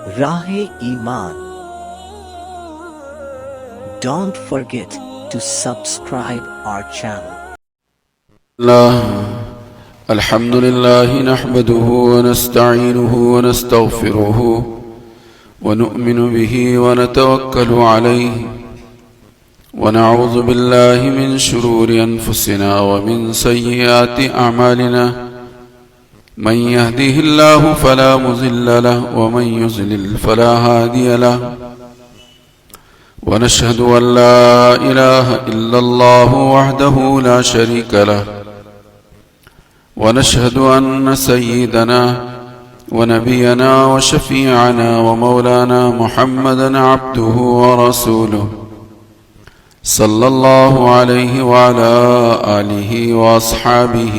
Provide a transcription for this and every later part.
Rahe-Iman. Don't forget to subscribe our channel. الحمد لله نحمده ونستعينه ونستغفره ونؤمن به ونتوكل عليه ونعوذ بالله من شرور أنفسنا ومن سيئات أعمالنا من يهده الله فلا مضل له ومن يضلل فلا هادي له ونشهد أن لا إله إلا الله وحده لا شريك له ونشهد أن سيدنا ونبينا وشفيعنا ومولانا محمدا عبده ورسوله صلى الله عليه وعلى آله وأصحابه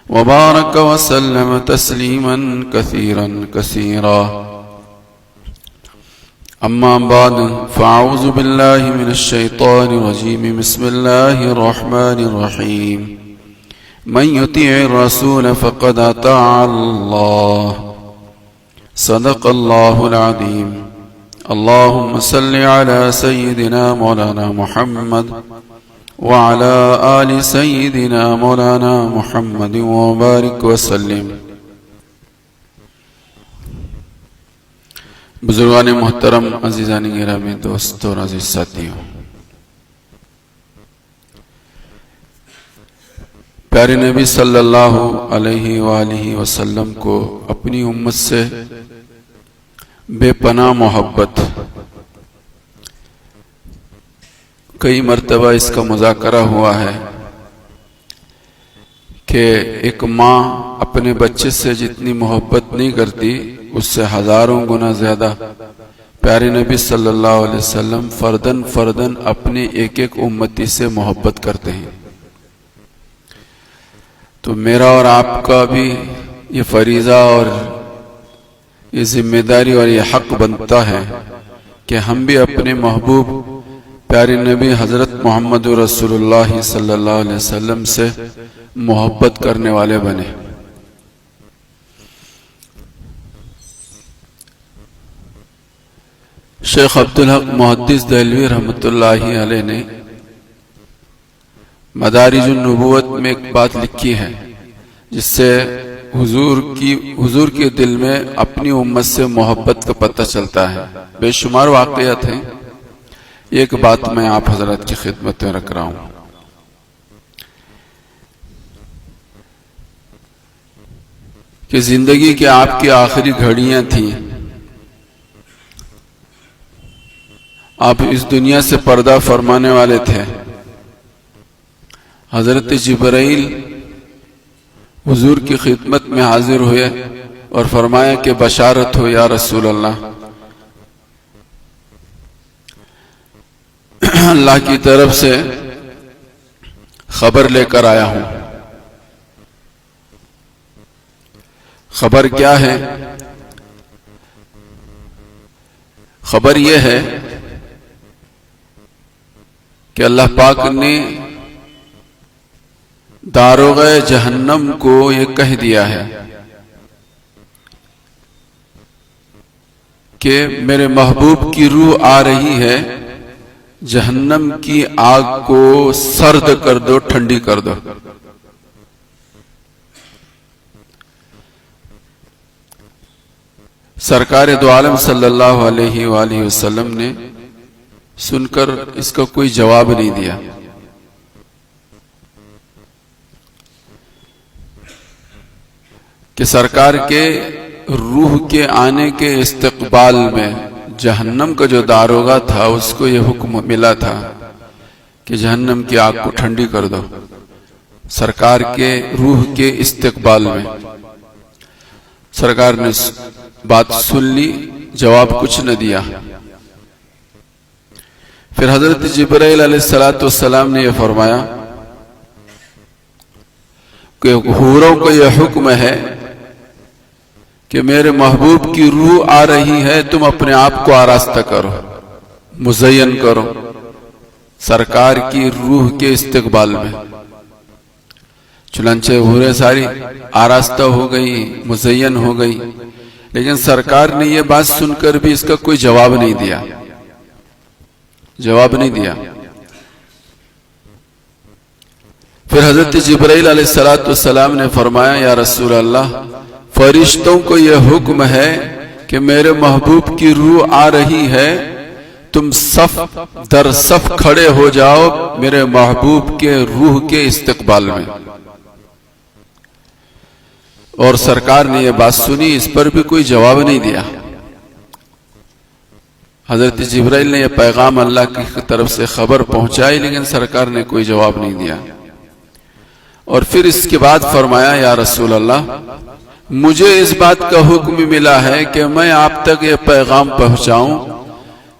وبارك وسلم تسليما كثيرا كثيرا. أما بعد فأعوذ بالله من الشيطان الرجيم. بسم الله الرحمن الرحيم. من يطيع الرسول فقد أطاع الله. صدق الله العظيم. اللهم صل على سيدنا مولانا محمد وعلى آل سيدنا مولانا محمد وبارك وسلم. بزرگان محترم، عزیزان گرامی، دوستوں اور عزیز ساتھیوں، پیارے نبی صلی اللہ علیہ وآلہ وسلم کو اپنی امت سے بے پناہ محبت. کئی مرتبہ اس کا مذاکرہ ہوا ہے کہ ایک ماں اپنے بچے سے جتنی محبت نہیں کرتی اس سے ہزاروں گنا زیادہ پیارے نبی صلی اللہ علیہ وسلم فردن فردن اپنے ایک ایک امتی سے محبت کرتے ہیں. تو میرا اور آپ کا بھی یہ فریضہ اور یہ ذمہ داری اور یہ حق بنتا ہے کہ ہم بھی اپنے محبوب پیارے نبی حضرت محمد رسول اللہ صلی اللہ علیہ وسلم سے محبت کرنے والے بنے. شیخ عبدالحق محدث دہلوی رحمۃ اللہ علیہ نے مدارج النبوت میں ایک بات لکھی ہے جس سے حضور کے دل میں اپنی امت سے محبت کا پتہ چلتا ہے. بے شمار واقعات ہیں، ایک بات میں آپ حضرات کی خدمت میں رکھ رہا ہوں. کہ زندگی کے آپ کی آخری گھڑیاں تھیں، آپ اس دنیا سے پردہ فرمانے والے تھے. حضرت جبرائیل حضور کی خدمت میں حاضر ہوئے اور فرمایا کہ بشارت ہو یا رسول اللہ، اللہ کی طرف سے خبر لے کر آیا ہوں. خبر کیا ہے؟ خبر یہ ہے کہ اللہ پاک نے داروغہ جہنم کو یہ کہہ دیا ہے کہ میرے محبوب کی روح آ رہی ہے، جہنم کی آگ کو سرد کر دو، ٹھنڈی کر دو. سرکار دو عالم صلی اللہ علیہ وآلہ وسلم نے سن کر اس کا کوئی جواب نہیں دیا. کہ سرکار کے روح کے آنے کے استقبال میں جہنم کا جو داروغہ تھا اس کو یہ حکم ملا تھا کہ جہنم کی آگ کو ٹھنڈی کر دو. سرکار کے روح کے استقبال میں سرکار نے بات سن لی، جواب کچھ نہ دیا. پھر حضرت جبرائیل علیہ السلام نے یہ فرمایا کہ حوروں کو یہ حکم ہے کہ میرے محبوب کی روح آ رہی ہے، تم اپنے آپ کو آراستہ کرو، مزین کرو سرکار کی روح کے استقبال میں. چنانچہ حوریں ساری آراستہ ہو گئی، مزین ہو گئی. لیکن سرکار نے یہ بات سن کر بھی اس کا کوئی جواب نہیں دیا، پھر حضرت جبرائیل علیہ السلام نے فرمایا یا رسول اللہ، فرشتوں کو یہ حکم ہے کہ میرے محبوب کی روح آ رہی ہے، تم صف در صف کھڑے ہو جاؤ میرے محبوب کے روح کے استقبال میں۔ اور سرکار نے یہ بات سنی، اس پر بھی کوئی جواب نہیں دیا۔ حضرت جبرائیل نے یہ پیغام اللہ کی طرف سے خبر پہنچائی، لیکن سرکار نے کوئی جواب نہیں دیا۔ اور پھر اس کے بعد فرمایا یا رسول اللہ، مجھے اس بات کا حکم ملا ہے کہ میں آپ تک یہ پیغام پہنچاؤں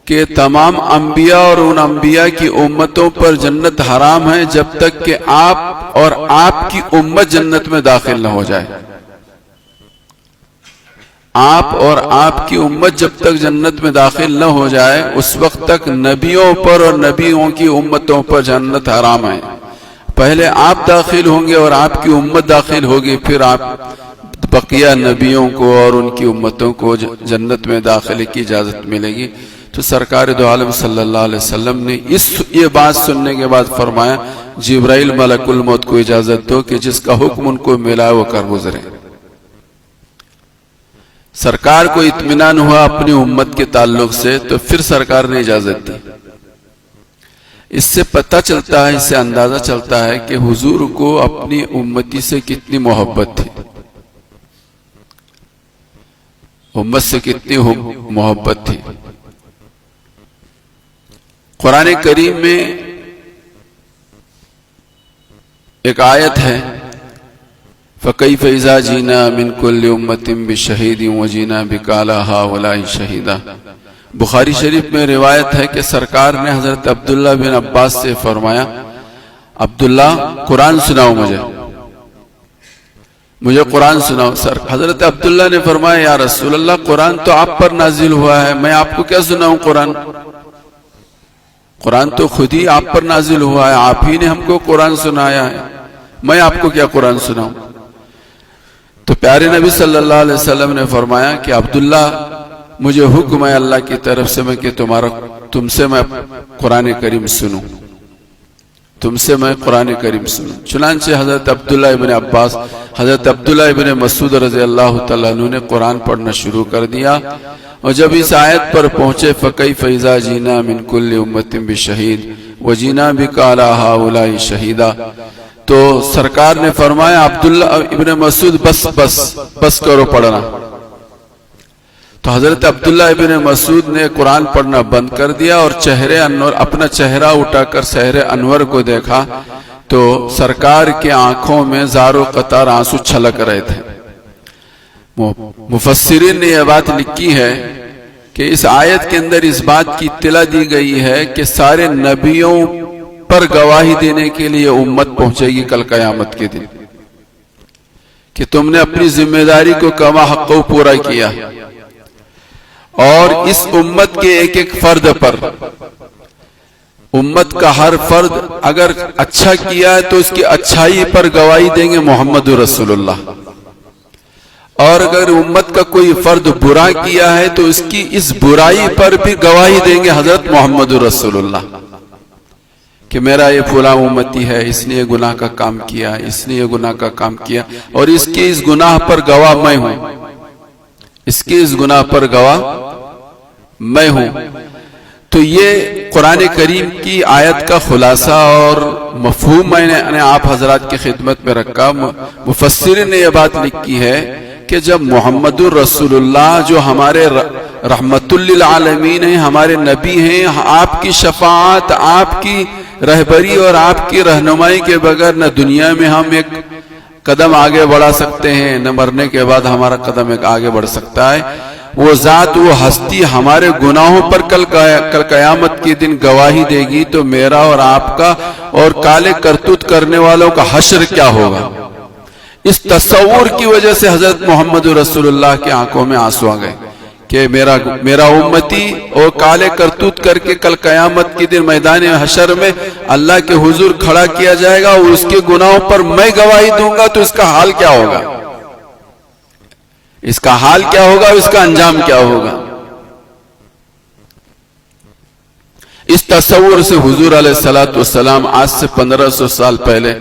کہ تمام انبیاء اور ان انبیاء کی امتوں پر جنت حرام ہے جب تک کہ آپ اور آپ کی امت جنت میں داخل نہ ہو جائے۔ آپ اور آپ کی امت جب تک جنت میں داخل نہ ہو جائے اس وقت تک نبیوں پر اور نبیوں کی امتوں پر جنت حرام ہے۔ پہلے آپ داخل ہوں گے اور آپ کی امت داخل ہوگی، پھر آپ بقیہ نبیوں کو اور ان کی امتوں کو جنت میں داخلے کی اجازت ملے گی۔ تو سرکار دو عالم صلی اللہ علیہ وسلم نے یہ بات سننے کے بعد فرمایا جبرائیل ملک الموت کو اجازت دو کہ جس کا حکم ان کو ملا وہ کر گزرے۔ سرکار کو اطمینان ہوا اپنی امت کے تعلق سے، تو پھر سرکار نے اجازت دی۔ اس سے پتہ چلتا ہے، اس سے اندازہ چلتا ہے کہ حضور کو اپنی امتی سے کتنی محبت تھی، امت سے کتنی محبت تھی۔ قرآن کریم میں ایک آیت ہے فَكَيْفَ إِذَا جِئْنَا مِنْ كُلِّ أُمَّةٍ بِشَهِيدٍ وَجِئْنَا بِكَ عَلَىٰ هَٰؤُلَاءِ شَهِيدًا۔ بخاری شریف میں روایت ہے کہ سرکار نے حضرت عبداللہ بن عباس سے فرمایا عبداللہ قرآن سناؤ، مجھے قرآن سناؤ۔ حضرت عبداللہ نے فرمایا یا رسول اللہ قرآن تو آپ پر نازل ہوا ہے، میں آپ کو کیا سناؤں؟ قرآن تو خود ہی آپ پر نازل ہوا ہے، آپ ہی نے ہم کو قرآن سنایا ہے، میں آپ کو کیا قرآن سناؤں؟ تو پیارے نبی صلی اللہ علیہ وسلم نے فرمایا کہ عبداللہ مجھے حکم ہے اللہ کی طرف سے میں کہ تم سے میں قرآن کریم سنوں، چنانچہ حضرت عبداللہ ابن عباس، حضرت عبداللہ ابن مسعود رضی اللہ تعالیٰ عنہ نے قرآن پڑھنا شروع کر دیا، اور جب اس آیت پر پہنچے فَكَيْفَ إِذَا جِئْنَا مِنْ كُلِّ أُمَّةٍ بِشَهِيدٍ وَجِئْنَا بِكَ عَلَىٰ هَٰؤُلَاءِ شَهِيدًا، تو سرکار نے فرمایا عبداللہ ابن مسعود بس کرو پڑھنا۔ تو حضرت عبداللہ ابن مسعود نے قرآن پڑھنا بند کر دیا اور اپنا چہرہ اٹھا کر سحر انور کو دیکھا تو سرکار کے آنکھوں میں زار و قطار آنسو چھلک رہے تھے۔ مفسرین نے یہ بات لکھی ہے کہ اس آیت کے اندر اس بات کی اطلاع دی گئی ہے کہ سارے نبیوں پر گواہی دینے کے لیے امت پہنچے گی کل قیامت کے دن کہ تم نے اپنی ذمہ داری کو کما حق پورا کیا، اور اس امت کے ایک ایک فرد پر، امت کا ہر فرد اگر اچھا کیا ہے تو اس کی اچھائی پر گواہی دیں گے محمد رسول اللہ، اور اگر امت کا کوئی فرد برا کیا ہے تو اس کی اس برائی پر بھی گواہی دیں گے حضرت محمد رسول اللہ کہ میرا یہ فلاں امتی ہے، اس نے یہ گناہ کا کام کیا، اس نے یہ گناہ کا کام کیا، اور اس کے اس گناہ پر گواہ میں ہوں، اس کے اس گناہ پر گواہ میں ہوں۔ تو یہ قرآن کریم کی آیت کا خلاصہ اور مفہوم میں نے آپ حضرات کی خدمت میں رکھا۔ مفسرین نے یہ بات لکھی ہے کہ جب محمد الرسول اللہ جو ہمارے رحمت للعالمین ہیں، ہمارے نبی ہیں، آپ کی شفاعت، آپ کی رہبری اور آپ کی رہنمائی کے بغیر نہ دنیا میں ہم ایک قدم آگے بڑھا سکتے ہیں، نہ مرنے کے بعد ہمارا قدم ایک آگے بڑھ سکتا ہے۔ وہ ذات، وہ ہستی ہمارے گناہوں پر کل قیامت کے دن گواہی دے گی، تو میرا اور آپ کا اور کالے کرتوت کرنے والوں کا حشر کیا ہوگا؟ اس تصور کی وجہ سے حضرت محمد رسول اللہ کی آنکھوں میں آنسو آ گئے کہ میرا امتی اور کالے کرتوت کر کے کل قیامت کے دن میدان حشر میں اللہ کے حضور کھڑا کیا جائے گا، اور اس کے گناہوں پر میں گواہی دوں گا، تو اس کا حال کیا ہوگا؟ اس کا حال کیا ہوگا، اس کا انجام کیا ہوگا۔ اس تصور سے حضور علیہ الصلوۃ والسلام آج سے 1500 سال پہلے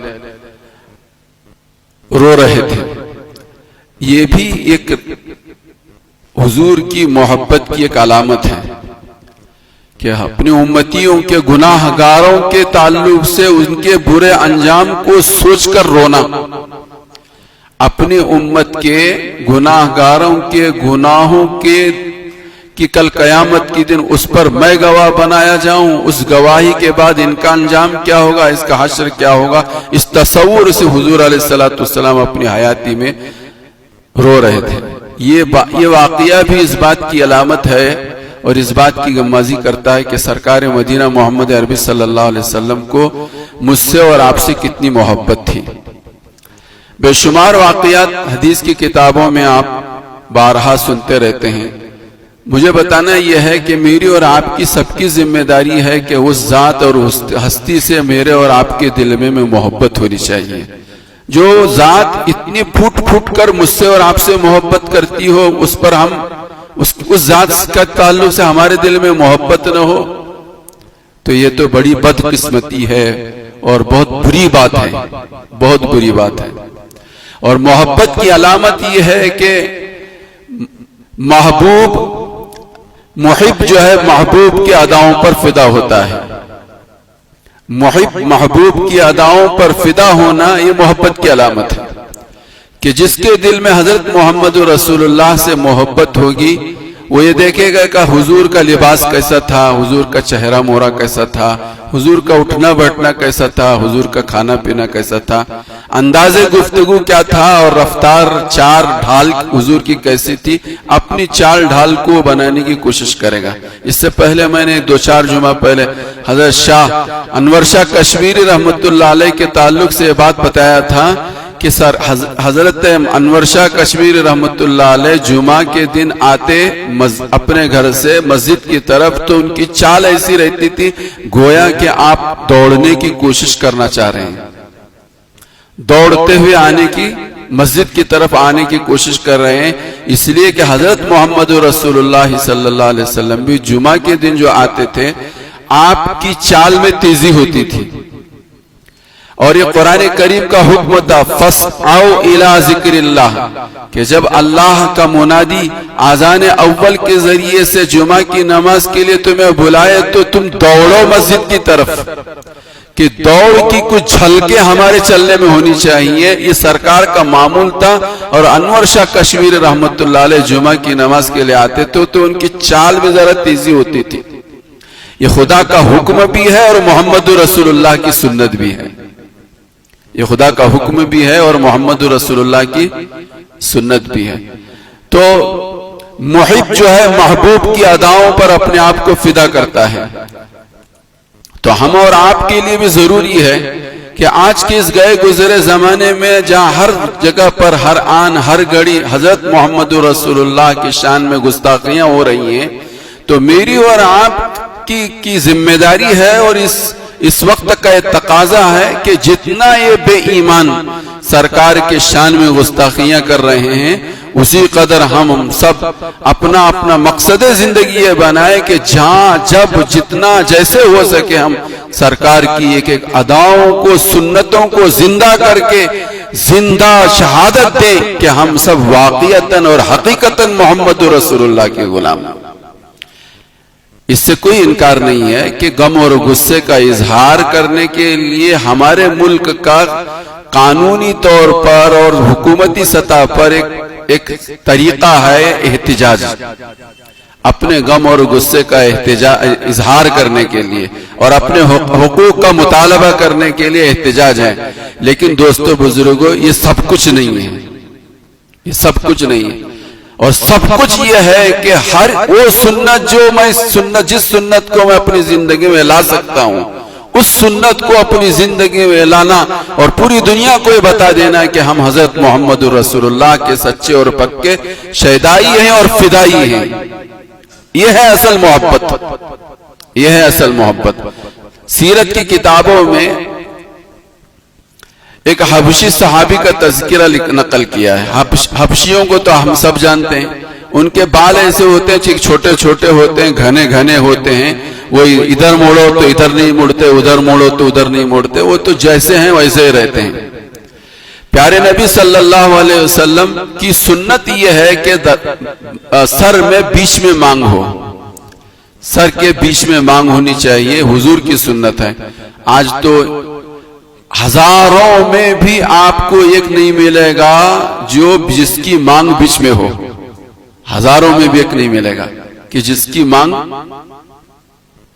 رو رہے تھے۔ یہ بھی ایک حضور کی محبت کی ایک علامت ہے کہ اپنی امتیوں کے گناہ گاروں کے تعلق سے ان کے برے انجام کو سوچ کر رونا، اپنی امت کے گناہ گاروں کے گناہوں کی کل قیامت کی دن اس پر میں گواہ بنایا جاؤں، اس گواہی کے بعد ان کا انجام کیا ہوگا، اس کا حشر کیا ہوگا، اس تصور سے حضور علیہ الصلوۃ والسلام اپنی حیاتی میں رو رہے تھے۔ یہ واقعہ بھی اس بات کی علامت ہے اور اس بات کی غمازی کرتا ہے کہ سرکار مدینہ محمد عربی صلی اللہ علیہ وسلم کو مجھ سے اور آپ سے کتنی محبت تھی۔ بے شمار واقعات حدیث کی کتابوں میں آپ بارہا سنتے رہتے ہیں۔ مجھے بتانا یہ ہے کہ میری اور آپ کی سب کی ذمہ داری ہے کہ اس ذات اور اس ہستی سے میرے اور آپ کے دل میں محبت ہونی چاہیے۔ جو ذات اتنی پھوٹ پھوٹ کر مجھ سے اور آپ سے محبت کرتی ہو، اس پر ہم اس ذات کا تعلق سے ہمارے دل میں محبت نہ ہو تو یہ تو بڑی بدقسمتی ہے اور بہت بری بات ہے، بہت بری بات ہے۔ اور محبت کی علامت یہ ہے کہ محب جو ہے محبوب کی اداؤں پر فدا ہوتا ہے۔ محب محبوب کی اداؤں پر فدا ہونا یہ محبت کی علامت ہے کہ جس کے دل میں حضرت محمد رسول اللہ سے محبت ہوگی وہ یہ دیکھے گا کہ حضور کا لباس کیسا تھا، حضور کا چہرہ مورا کیسا تھا، حضور کا اٹھنا بیٹھنا کیسا تھا، حضور کا کھانا پینا کیسا تھا، انداز گفتگو کیا تھا اور رفتار چال ڈھال حضور کی کیسی تھی۔ اپنی چال ڈھال کو بنانے کی کوشش کرے گا۔ اس سے پہلے میں نے 2-4 جمعہ پہلے حضرت شاہ انور شاہ کشمیری رحمت اللہ علیہ کے تعلق سے یہ بات بتایا تھا کہ حضرت انور شاہ کشمیری رحمت اللہ علیہ جمعہ کے دن آتے اپنے گھر سے مسجد کی طرف تو ان کی چال ایسی رہتی تھی گویا کہ آپ دوڑنے کی کوشش کرنا چاہ رہے ہیں، دوڑتے ہوئے آنے کی مسجد کی طرف آنے کی کوشش کر رہے ہیں، اس لیے کہ حضرت محمد رسول اللہ صلی اللہ علیہ وسلم بھی جمعہ کے دن جو آتے تھے آپ کی چال میں تیزی ہوتی تھی۔ اور یہ قرآن کریم کا حکم تھا فَاسْعَوْا إِلَىٰ ذِكْرِ اللَّهِ کہ جب اللہ کا منادی آذان اول کے ذریعے سے جمعہ کی نماز کے لیے تمہیں بلائے تو تم دوڑو مسجد کی طرف، کہ دوڑ کی کچھ جھلکیں ہمارے چلنے میں ہونی چاہیے۔ یہ سرکار کا معمول تھا اور انور شاہ کشمیری رحمت اللہ علیہ جمعہ کی نماز کے لیے آتے تو ان کی چال میں ذرا تیزی ہوتی تھی۔ یہ خدا کا حکم بھی ہے اور محمد رسول اللہ کی سنت بھی ہے، یہ خدا کا حکم بھی ہے اور محمد رسول اللہ کی سنت بھی ہے۔ تو محب جو ہے محبوب کی اداؤں پر اپنے آپ کو فدا کرتا ہے۔ تو ہم اور آپ کے لیے بھی ضروری ہے کہ آج کے اس گئے گزرے زمانے میں جہاں ہر جگہ پر ہر آن ہر گھڑی حضرت محمد رسول اللہ کی شان میں گستاخیاں ہو رہی ہیں، تو میری اور آپ کی ذمہ داری ہے اور اس وقت کا تقاضا ہے کہ جتنا یہ بے ایمان سرکار کے شان میں گستاخیاں کر رہے ہیں اسی قدر ہم سب اپنا اپنا مقصد زندگی یہ بنائے کہ جہاں جب جتنا جیسے ہو سکے ہم سرکار کی ایک ایک اداؤں کو سنتوں کو زندہ کر کے زندہ شہادت دیں کہ ہم سب واقعتاً اور حقیقتاً محمد رسول اللہ کے غلام۔ اس سے کوئی انکار نہیں ہے کہ غم اور غصے کا اظہار کرنے کے لیے ہمارے ملک کا قانونی طور پر اور حکومتی سطح پر ایک طریقہ ہے احتجاج، اپنے غم اور غصے کا اظہار کرنے کے لیے اور اپنے حقوق کا مطالبہ کرنے کے لیے احتجاج ہے، لیکن دوستو بزرگوں یہ سب کچھ نہیں ہے، یہ سب کچھ نہیں ہے۔ اور سب کچھ یہ ہے کہ ہر وہ سنت جو میں جس سنت کو میں اپنی زندگی میں لا سکتا ہوں اس سنت کو اپنی زندگی میں لانا اور پوری دنیا کو یہ بتا دینا کہ ہم حضرت محمد رسول اللہ کے سچے اور پکے شہدائی ہیں اور فدائی ہیں۔ یہ ہے اصل محبت، یہ ہے اصل محبت۔ سیرت کی کتابوں میں ایک حبشی صحابی کا تذکرہ نقل کیا ہے. حبشیوں کو تو ہم سب جانتے ہیں. ان کے بال ایسے ہوتے ہیں، چھوٹے چھوٹے ہوتے ہیں، گھنے گھنے ہوتے ہیں. وہ ادھر موڑو تو ادھر نہیں مڑتے، ادھر موڑو تو ادھر نہیں مڑتے. وہ تو جیسے ہیں ویسے ہی رہتے ہیں. پیارے نبی صلی اللہ علیہ وسلم کی سنت یہ ہے کہ سر میں بیچ میں مانگ ہو، سر کے بیچ میں مانگ ہونی چاہیے. حضور کی سنت ہے. آج تو ہزاروں میں بھی آپ کو ایک نہیں ملے گا جس کی مانگ بیچ میں ہو. ہزاروں میں بھی ایک نہیں ملے گا کہ جس کی مانگ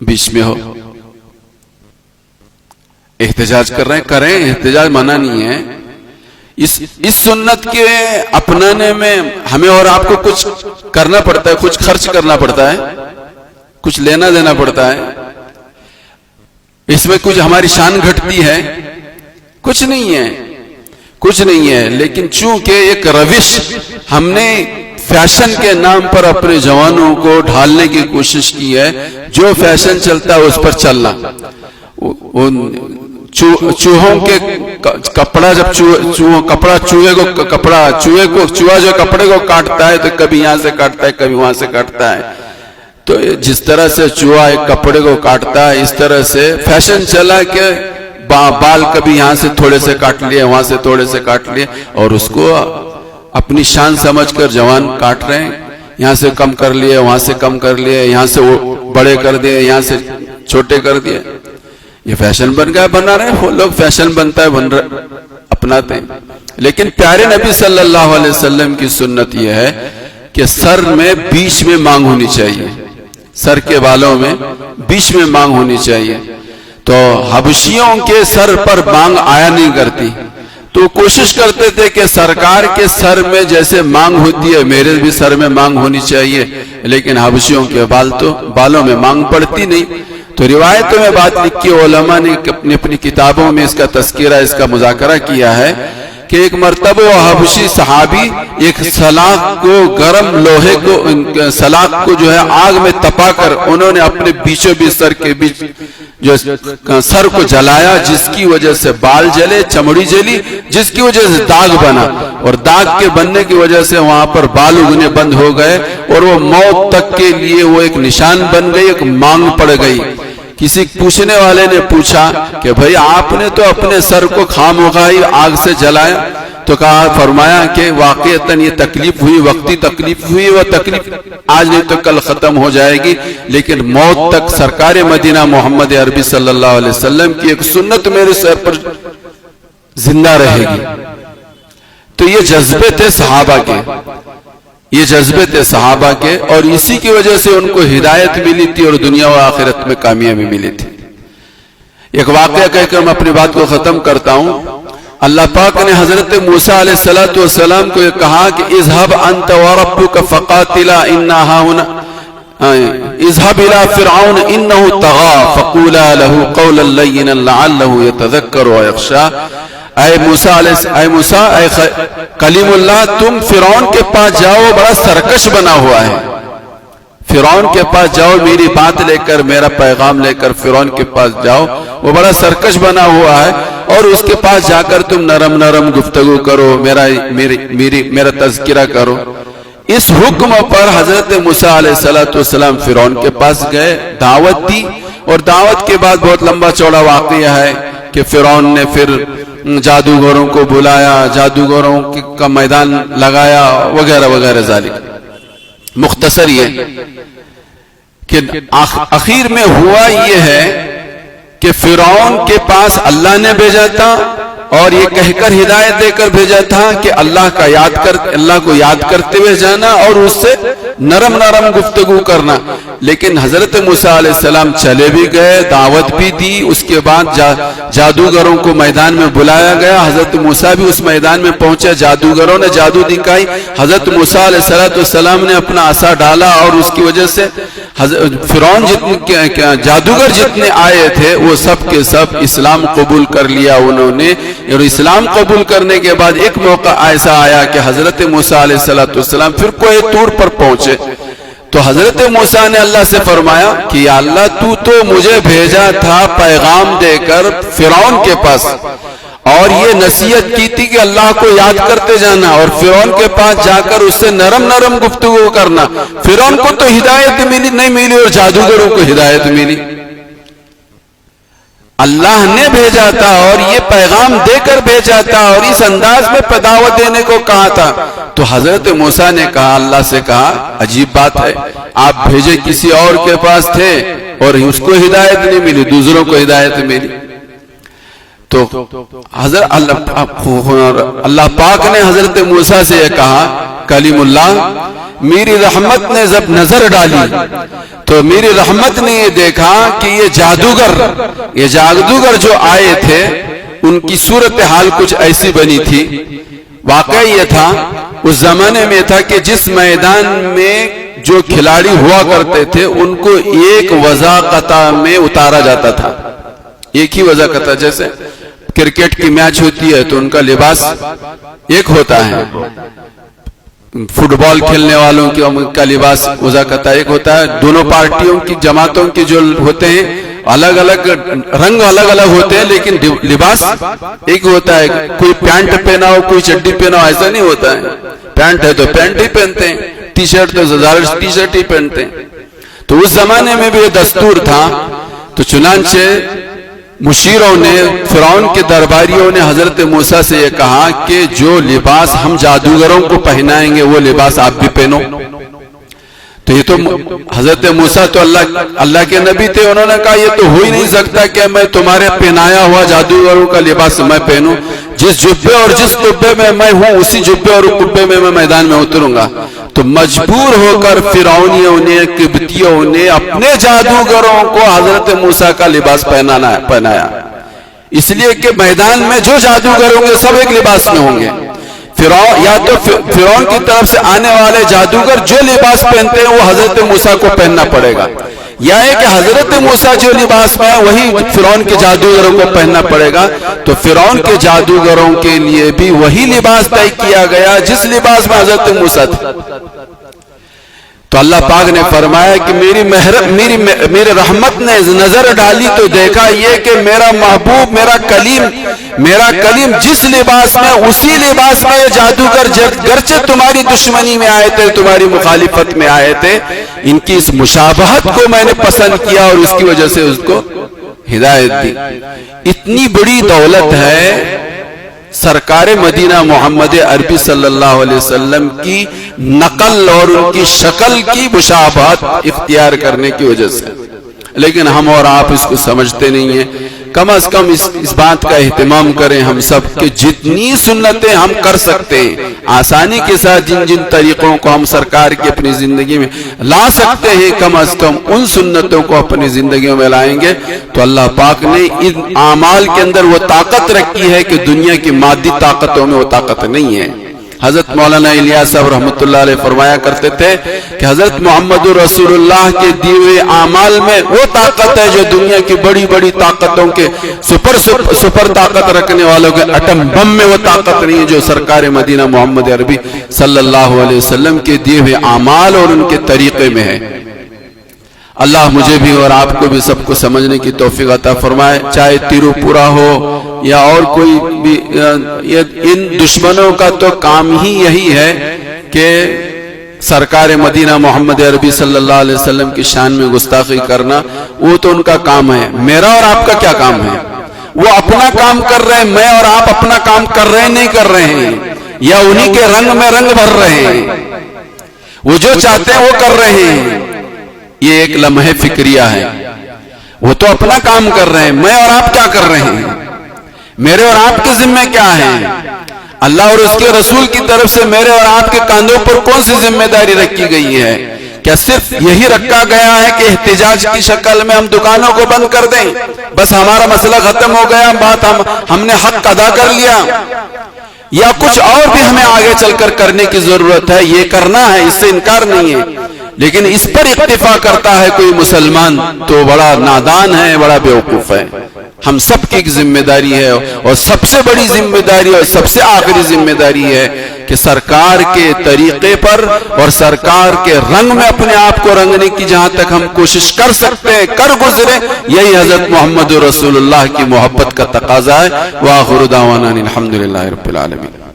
بیچ میں ہو. احتجاج کر رہے ہیں، کریں، احتجاج منع نہیں ہے. اس سنت کے اپنانے میں ہمیں اور آپ کو کچھ کرنا پڑتا ہے، کچھ خرچ کرنا پڑتا ہے، کچھ لینا دینا پڑتا ہے. اس میں کچھ ہماری شان گھٹتی ہے؟ کچھ نہیں ہے، کچھ نہیں ہے. لیکن چونکہ ایک روش ہم نے فیشن کے نام پر اپنے جوانوں کو ڈھالنے کی کوشش کی ہے. جو فیشن چلتا ہے اس پر چلنا. چوہوں کے کپڑا، جب چوہا جو کپڑے کو کاٹتا ہے تو کبھی یہاں سے کاٹتا ہے، کبھی وہاں سے کاٹتا ہے. تو جس طرح سے چوہا ایک کپڑے کو کاٹتا ہے، اس طرح سے فیشن چلا کہ بال کبھی یہاں سے تھوڑے سے کاٹ لیے، وہاں سے تھوڑے سے کاٹ لیے، اور اس کو اپنی شان سمجھ کر جوان کاٹ رہے ہیں. یہاں سے کم کر لیے، وہاں سے کم کر لیے، یہاں سے بڑے کر دیے، یہاں سے چھوٹے کر دیے. یہ فیشن بن گیا، بنا رہے ہیں وہ لوگ. فیشن بنتا ہے، اپناتے ہیں. لیکن پیارے نبی صلی اللہ علیہ وسلم کی سنت یہ ہے کہ سر میں بیچ میں مانگ ہونی چاہیے. سر کے بالوں میں بیچ میں مانگ ہونی چاہیے. تو حبشیوں کے سر پر مانگ آیا نہیں کرتی. تو کوشش کرتے تھے کہ سرکار کے سر میں جیسے مانگ ہوتی ہے میرے بھی سر میں مانگ ہونی چاہیے. لیکن حبشیوں کے بالوں میں مانگ پڑتی نہیں. تو روایتوں میں بات لکھی، علماء نے اپنی کتابوں میں اس کا تذکرہ، اس کا مذاکرہ کیا ہے کہ ایک مرتبہ وہ حبشی صحابی ایک سلاخ کو، گرم لوہے کو، سلاخ کو جو ہے آگ میں تپا کر انہوں نے اپنے بیچوں بیچ سر کے بیچ جو سر کو جلایا، جس کی وجہ سے بال جلے، چمڑی جلی، جس کی وجہ سے داغ بنا. اور داغ کے بننے کی وجہ سے وہاں پر بال اگنے بند ہو گئے، اور وہ موت تک کے لیے وہ ایک نشان بن گئی، ایک مانگ پڑ گئی. کسی پوچھنے والے نے پوچھا کہ بھئی آپ نے تو اپنے سر کو خامخواہ آگ سے جلایا. تو کہا، فرمایا کہ واقعتاً یہ تکلیف ہوئی، وقتی تکلیف ہوئی. وہ تکلیف آج نہیں تو کل ختم ہو جائے گی، لیکن موت تک سرکار مدینہ محمد عربی صلی اللہ علیہ وسلم کی ایک سنت میرے سر پر زندہ رہے گی. تو یہ جذبے تھے صحابہ کے، یہ جذبے تھے صحابہ کے، اور اسی کی وجہ سے ان کو ہدایت ملی تھی اور دنیا و آخرت میں کامیابی ملی تھی. ایک واقعہ کہہ کر میں اپنی بات کو ختم کرتا ہوں. اللہ پاک نے حضرت موسیٰ علیہ السلام کو یہ کہا کہ اذهب انت وربك فقاتلا انا هاهنا اذهب الى فرعون انه طغى فقولا له قولا لينا لعله يتذكر ويخشى. اے موسیٰ، اے کلیم اللہ، تم فرعون کے پاس جاؤ، بڑا سرکش بنا ہوا ہے. فرعون کے پاس جاؤ، میری بات لے کر، میرا پیغام لے کر فرعون کے پاس جاؤ، وہ بڑا سرکش بنا ہوا ہے. اور اس کے پاس جا کر تم نرم نرم گفتگو کرو، میرا تذکرہ کرو. اس حکم پر حضرت موسیٰ علیہ السلام فرعون کے پاس گئے، دعوت دی. اور دعوت کے بعد بہت لمبا چوڑا واقعہ ہے کہ فرعون نے پھر جادوگروں کو بلایا، جادوگروں کا میدان لگایا، وغیرہ وغیرہ ذالک. مختصر یہ کہ اخیر میں ہوا یہ ہے کہ فرعون کے پاس اللہ نے بھیجا تھا، اور یہ کہہ کر ہدایت دے کر بھیجا تھا کہ اللہ کو یاد کرتے ہوئے جانا اور اس سے نرم نرم گفتگو کرنا. لیکن حضرت موسیٰ علیہ السلام چلے بھی گئے، دعوت بھی دی. اس کے بعد جادوگروں کو میدان میں بلایا گیا. حضرت موسیٰ بھی اس میدان میں پہنچے، جادوگروں نے جادو دکھائی. حضرت موسیٰ علیہ السلام نے اپنا عصا ڈالا، اور اس کی وجہ سے فرعون جادوگر جتنے آئے تھے وہ سب کے سب اسلام قبول کر لیا انہوں نے. اور اسلام قبول کرنے کے بعد ایک موقع ایسا آیا کہ حضرت موسیٰ علیہ السلام پھر کوہ طور پر پہنچے. تو حضرت موسیٰ نے اللہ سے فرمایا کہ یا اللہ، تو مجھے بھیجا تھا پیغام دے کر فرعون کے پاس، اور یہ نصیحت کی تھی کہ اللہ کو یاد کرتے جانا اور فرعون کے پاس جا کر اس سے نرم نرم گفتگو کرنا. فرعون کو تو ہدایت نہیں ملی اور جادوگروں کو ہدایت ملی. اللہ نے بھیجا تھا اور یہ پیغام دے کر بھیجا تھا اور اس انداز میں دعوت دینے کو کہا تھا. تو حضرت موسیٰ نے کہا, اللہ سے کہا, عجیب بات ہے, آپ بھیجے کسی اور کے پاس تھے اور اس کو ہدایت نہیں ملی, دوسروں کو ہدایت ملی. تو حضرت اللہ پاک نے حضرت موسیٰ سے یہ کہا, کلیم اللہ, میری رحمت نے جب نظر ڈالی تو میری رحمت نے یہ دیکھا کہ یہ جادوگر جو آئے تھے ان کی صورتحال کچھ ایسی بنی تھی. واقعہ یہ تھا, اس زمانے میں تھا کہ جس میدان میں جو کھلاڑی ہوا کرتے تھے ان کو ایک وضاقطہ میں اتارا جاتا تھا. ایک ہی وضاقطہ, جیسے کرکٹ کی میچ ہوتی ہے تو ان کا لباس ایک ہوتا ہے, فٹ بال کھیلنے والوں کا لباس وضاقطہ ایک ہوتا ہے. دونوں پارٹیوں کی جماعتوں کی جو ہوتے ہیں الگ الگ رنگ الگ الگ ہوتے ہیں لیکن لباس ایک ہوتا ہے. کوئی پینٹ پہنا ہو کوئی چڈی پہنا ہو ایسا نہیں ہوتا ہے. پینٹ ہے تو پینٹ ہی پہنتے ہیں, ٹی شرٹ تو ٹی شرٹ ہی پہنتے ہیں. تو اس زمانے میں بھی یہ دستور تھا. تو چنانچہ مشیروں نے, فرعون کے درباریوں نے حضرت موسیٰ سے یہ کہا کہ جو لباس ہم جادوگروں کو پہنائیں گے وہ لباس آپ بھی پہنو. تو یہ تو حضرت موسیٰ تو اللہ کے نبی تھے, انہوں نے کہا یہ تو ہو ہی نہیں سکتا کہ میں تمہارے پہنایا ہوا جادوگروں کا لباس میں پہنوں. جس جبے اور جس قبے میں میں ہوں اسی جبے اور قبے میں میں میدان میں اتروں گا. تو مجبور ہو کر فرعونیوں نے, قبطیوں نے اپنے جادوگروں کو حضرت موسیٰ کا لباس پہنایا, اس لیے کہ میدان میں جو جادوگر ہوں گے سب ایک لباس میں ہوں گے. یا تو فرعون کی طرف سے آنے والے جادوگر جو لباس پہنتے ہیں وہ حضرت موسیٰ کو پہننا پڑے گا, یا ہے کہ حضرت موسیٰ جو لباس میں ہے وہی فرعون کے جادوگروں کو پہننا پڑے گا. تو فرعون کے جادوگروں کے لیے بھی وہی لباس طے کیا گیا جس لباس میں حضرت موسیٰ تھے. تو اللہ پاک نے فرمایا کہ میری رحمت نے نظر ڈالی تو دیکھا یہ کہ میرا محبوب, میرا کلیم جس لباس میں اسی لباس میں یہ جادوگر گرچہ تمہاری دشمنی میں آئے تھے, تمہاری مخالفت میں آئے تھے, ان کی اس مشابہت کو میں نے پسند کیا اور اس کی وجہ سے اس کو ہدایت دی. اتنی بڑی دولت ہے سرکار مدینہ محمد عربی صلی اللہ علیہ وسلم کی نقل اور ان کی شکل کی مشابہت اختیار کرنے کی وجہ سے, لیکن ہم اور آپ اس کو سمجھتے نہیں ہیں. کم از کم اس بات کا اہتمام کریں ہم سب کہ جتنی سنتیں ہم کر سکتے ہیں آسانی کے ساتھ جن طریقوں کو ہم سرکار کی اپنی زندگی میں لا سکتے ہیں, کم از کم ان سنتوں کو اپنی زندگیوں میں لائیں گے تو اللہ پاک نے ان اعمال کے اندر وہ طاقت رکھی ہے کہ دنیا کی مادی طاقتوں میں وہ طاقت نہیں ہے. حضرت مولانا الیاس صاحب رحمۃ اللہ علیہ فرمایا کرتے تھے کہ حضرت محمد رسول اللہ کے دیے ہوئے اعمال میں وہ طاقت ہے جو دنیا کی بڑی بڑی طاقتوں کے سپر طاقت رکھنے والوں کے اٹم بم میں وہ طاقت نہیں ہے جو سرکار مدینہ محمد عربی صلی اللہ علیہ وسلم کے دیے ہوئے اعمال اور ان کے طریقے میں ہے. اللہ مجھے بھی اور آپ کو بھی سب کو سمجھنے کی توفیق عطا فرمائے. چاہے تیرو پورا ہو یا اور کوئی بھی, ان دشمنوں کا تو کام ہی یہی ہے کہ سرکار مدینہ محمد عربی صلی اللہ علیہ وسلم کی شان میں گستاخی کرنا, وہ تو ان کا کام ہے. میرا اور آپ کا کیا کام ہے؟ وہ اپنا کام کر رہے ہیں, میں اور آپ اپنا کام کر رہے ہیں نہیں کر رہے ہیں, یا انہی کے رنگ میں رنگ بھر رہے ہیں, وہ جو چاہتے ہیں وہ کر رہے ہیں. یہ ایک لمحے فکریہ ہے. وہ تو اپنا کام کر رہے ہیں, میں اور آپ کیا کر رہے ہیں؟ میرے اور آپ کے ذمہ کیا ہے؟ اللہ اور اس کے رسول کی طرف سے میرے اور آپ کے کاندھوں پر کون سی ذمہ داری رکھی گئی ہے؟ کیا صرف یہی رکھا گیا ہے کہ احتجاج کی شکل میں ہم دکانوں کو بند کر دیں, بس ہمارا مسئلہ ختم ہو گیا, بات ہم نے حق ادا کر لیا؟ یا کچھ اور بھی ہمیں آگے چل کر کرنے کی ضرورت ہے؟ یہ کرنا ہے, اس سے انکار نہیں ہے, لیکن اس پر اکتفا کرتا ہے کوئی مسلمان تو بڑا نادان ہے, بڑا بیوقوف ہے. ہم سب کی ایک ذمہ داری ہے، اور سب سے بڑی ذمہ داری اور سب سے آخری ذمہ داری ہے کہ سرکار کے طریقے پر اور سرکار کے رنگ میں اپنے آپ کو رنگنے کی جہاں تک ہم کوشش کر سکتے ہیں کر گزرے، یہی حضرت محمد رسول اللہ کی محبت کا تقاضا ہے۔ وآخر دعوانا الحمدللہ رب العالمین۔